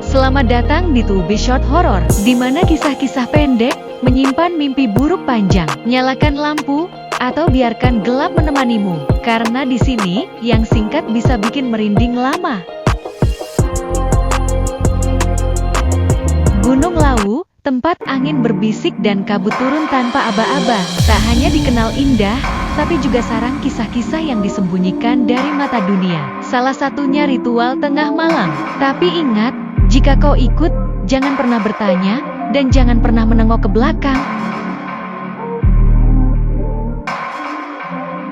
Selamat datang di To Be Short Horror, di mana kisah-kisah pendek menyimpan mimpi buruk panjang. Nyalakan lampu atau biarkan gelap menemanimu, karena di sini yang singkat bisa bikin merinding lama. Gunung Lawu, tempat angin berbisik dan kabut turun tanpa aba-aba, tak hanya dikenal indah, tapi juga sarang kisah-kisah yang disembunyikan dari mata dunia. Salah satunya ritual tengah malam. Tapi ingat, jika kau ikut, jangan pernah bertanya, dan jangan pernah menengok ke belakang.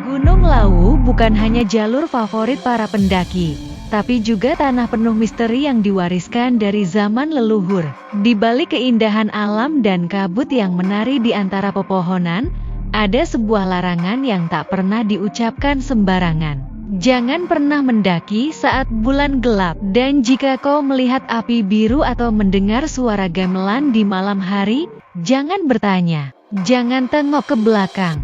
Gunung Lawu bukan hanya jalur favorit para pendaki, tapi juga tanah penuh misteri yang diwariskan dari zaman leluhur. Di balik keindahan alam dan kabut yang menari di antara pepohonan, ada sebuah larangan yang tak pernah diucapkan sembarangan. Jangan pernah mendaki saat bulan gelap, dan jika kau melihat api biru atau mendengar suara gamelan di malam hari, jangan bertanya, jangan tengok ke belakang.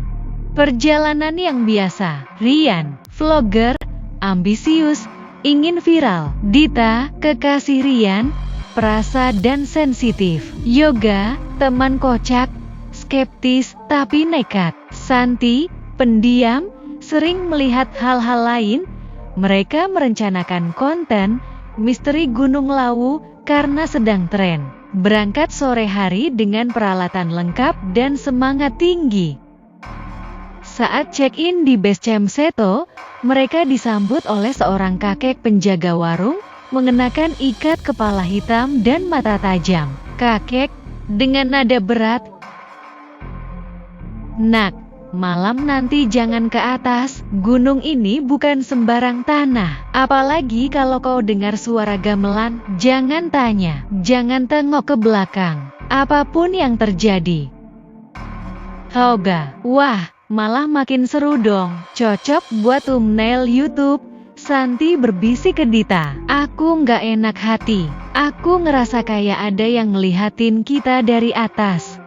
Perjalanan yang biasa, Rian, vlogger, ambisius, ingin viral. Dita, kekasih Rian, perasa dan sensitif. Yoga, teman kocak, skeptis tapi nekat. Santi, pendiam, sering melihat hal-hal lain. Mereka merencanakan konten misteri Gunung Lawu karena sedang tren. Berangkat sore hari dengan peralatan lengkap dan semangat tinggi. Saat check-in di base camp Seto, mereka disambut oleh seorang kakek penjaga warung, mengenakan ikat kepala hitam dan mata tajam. Kakek, dengan nada berat, "Nak, malam nanti jangan ke atas, gunung ini bukan sembarang tanah. Apalagi kalau kau dengar suara gamelan, jangan tanya, jangan tengok ke belakang, apapun yang terjadi." Hoga, wah, malah makin seru dong, cocok buat thumbnail YouTube. Santi berbisik ke Dita, "Aku nggak enak hati, aku ngerasa kayak ada yang ngelihatin kita dari atas."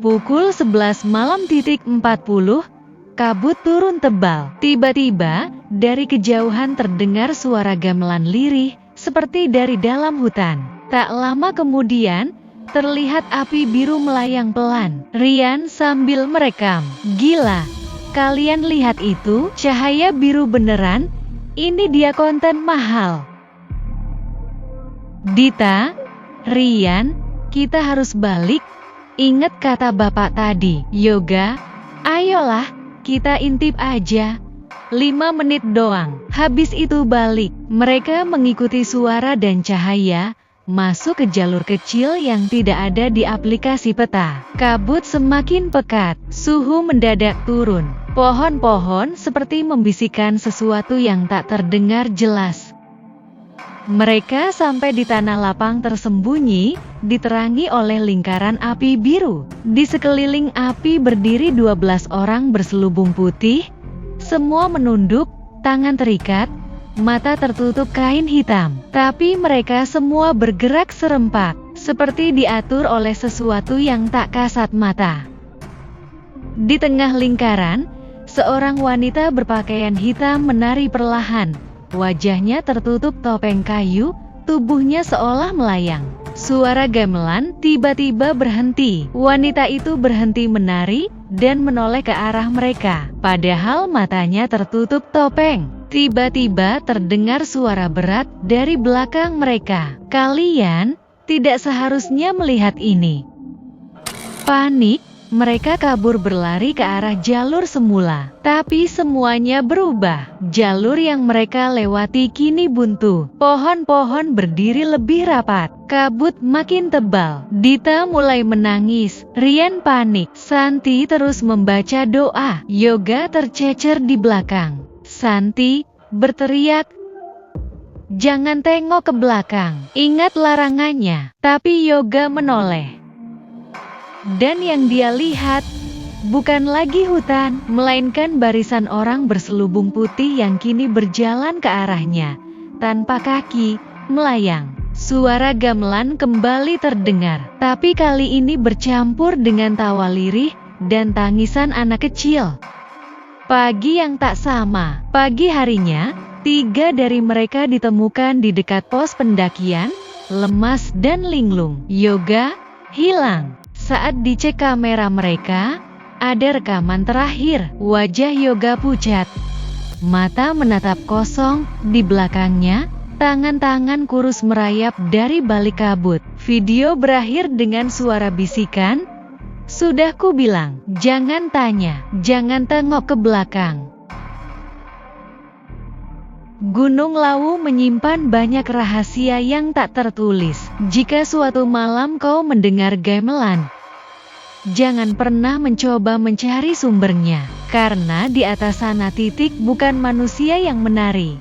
Pukul 11 malam 40, kabut turun tebal. Tiba-tiba, dari kejauhan terdengar suara gamelan lirih, seperti dari dalam hutan. Tak lama kemudian, terlihat api biru melayang pelan. Rian sambil merekam, "Gila, kalian lihat itu? Cahaya biru beneran? Ini dia konten mahal." Dita, "Rian, kita harus balik. Ingat kata bapak tadi." Yoga, "Ayolah, kita intip aja. 5 menit doang, habis itu balik." Mereka mengikuti suara dan cahaya, masuk ke jalur kecil yang tidak ada di aplikasi peta. Kabut semakin pekat, suhu mendadak turun. Pohon-pohon seperti membisikkan sesuatu yang tak terdengar jelas. Mereka sampai di tanah lapang tersembunyi, diterangi oleh lingkaran api biru. Di sekeliling api berdiri 12 orang berselubung putih. Semua menunduk, tangan terikat, mata tertutup kain hitam. Tapi mereka semua bergerak serempak, seperti diatur oleh sesuatu yang tak kasat mata. Di tengah lingkaran, seorang wanita berpakaian hitam menari perlahan. Wajahnya tertutup topeng kayu, tubuhnya seolah melayang. Suara gamelan tiba-tiba berhenti. Wanita itu berhenti menari dan menoleh ke arah mereka, padahal matanya tertutup topeng. Tiba-tiba terdengar suara berat dari belakang mereka, "Kalian tidak seharusnya melihat ini." Panik, mereka kabur berlari ke arah jalur semula. Tapi semuanya berubah. Jalur yang mereka lewati kini buntu. Pohon-pohon berdiri lebih rapat. Kabut makin tebal. Dita mulai menangis. Rian panik. Santi terus membaca doa. Yoga tercecer di belakang. Santi berteriak, "Jangan tengok ke belakang. Ingat larangannya." Tapi Yoga menoleh. Dan yang dia lihat bukan lagi hutan, melainkan barisan orang berselubung putih yang kini berjalan ke arahnya, tanpa kaki, melayang. Suara gamelan kembali terdengar, tapi kali ini bercampur dengan tawa lirih dan tangisan anak kecil. Pagi yang tak sama. Pagi harinya, 3 dari mereka ditemukan di dekat pos pendakian, lemas dan linglung. Yoga hilang. Saat dicek kamera mereka, ada rekaman terakhir. Wajah Yoga pucat. Mata menatap kosong, di belakangnya, tangan-tangan kurus merayap dari balik kabut. Video berakhir dengan suara bisikan, "Sudah ku bilang, jangan tanya, jangan tengok ke belakang." Gunung Lawu menyimpan banyak rahasia yang tak tertulis. Jika suatu malam kau mendengar gamelan, jangan pernah mencoba mencari sumbernya, karena di atas sana bukan manusia yang menari.